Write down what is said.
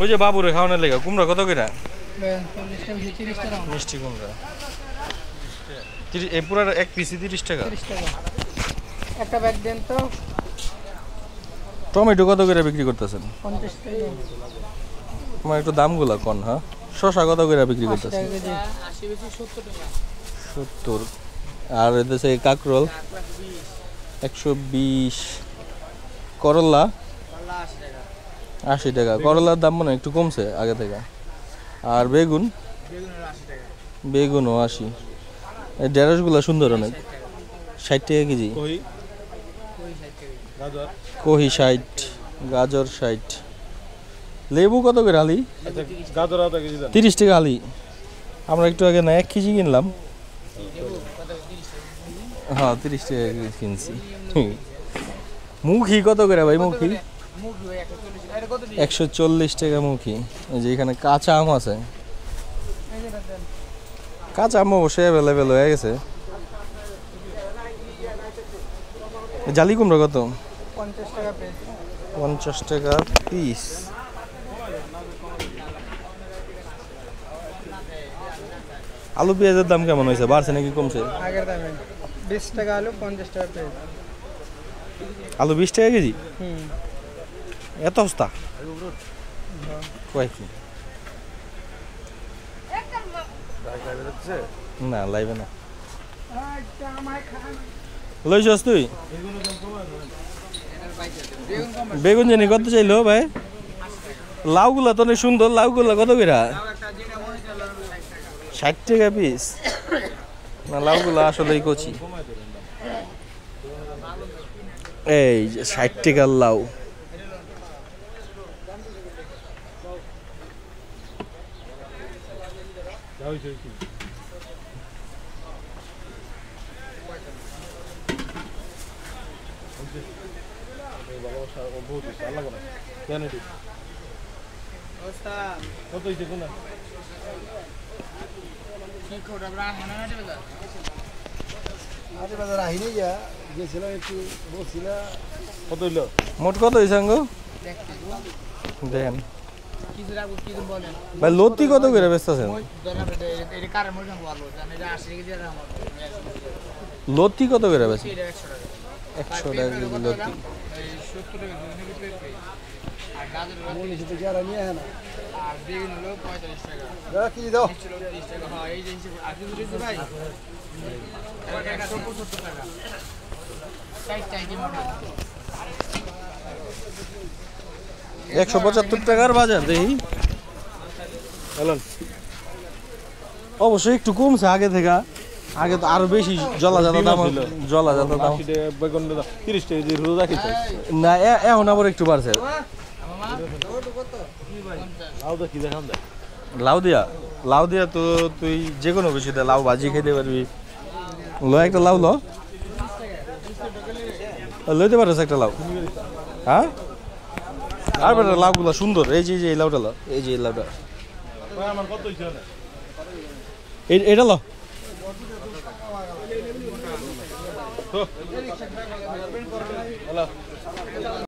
ওই যে বাবুরে খাওয়ানোর লেগে কুমড়া কত করে? 40 টাকা 30 টাকা মিষ্টি কুমড়া এই পুরো এক পিসি 30 টাকা। 30 টাকা একটা ব্যাগ দেন তো। টমেটো কত করে বিক্রি করতেছেন? 50 টাকা। তোমার একটু দামগুলো কোন? হ্যাঁ, শসা কত করে বিক্রি করতেছেন? 80 টাকা কেজি। 80 বেশি 70 টাকা। 70। আর এদেশে কাকরোল 120। করলা 80 টাকা। করলার দাম মনে হয় একটু কমছে আগে থেকে। আর বেগুন? বেগুনও 80। এই ঢেঁড়সগুলো সুন্দর অনেক। 60 টাকা কেজি। কহি 60, গাজর 60। লেবু কত করে আলি? 30 টাকা আলি। আমরা একটু আগে না 1 কেজি কিনলাম। হ্যাঁ 30 টাকা কিনছি। মুখি কত করে ভাই? মুখি 140 টাকা মুখি। এই যে এখানে কাঁচা আম আছে। কাঁচা আম অবশ্যই অ্যাভেলেবেল হয়ে গেছে। জালি কুমড়া কত? 50 টাকা পিস। 50 টাকা পিস। আলু পেঁয়াজের দাম কেমন হয়েছে? বাড়ছে নাকি কমছে? আগের দামে 20 টাকা আলু 50 টাকা পিস। আলু 20 টাকা কেজি? হুম। এত সস্তা? কয় কি না লাইবে না। লইছস তুই? বেগুন জানি কত চাইলো ভাই? লাউগুলা তো অনেক সুন্দর। লাউগুলা কত করে? 60 টাকা পিস। না লাউগুলা আসলেই কচি। এই যে 60 টাকার লাউ। মোট কত হয়েছে দেখেন ভাই? লতি কত করে বেচতেছেন? লতি কত করে বেচেন? 100 টাকা কেজি লতি। $175 টাকার বাজার দেখি। অবশ্যই একটু কমছে আগে থেকে। আগে তো আরো বেশি জলাজাত দাম ছিল। জলাজাত দাম 30 টাকা না, এখন আবার একটু বাড়ছে। লাউ দিয়া তো তুই যে কোনো কিছু দে, লাউ ভাজি খেতে পারবি। একটা লাউ লইতে পারছ একটা লাউ? হ্যাঁ, আর বেটা লাউগুলো সুন্দর। এই যে এই লাউটা লো, এই যে এই লাউটা এটা লো।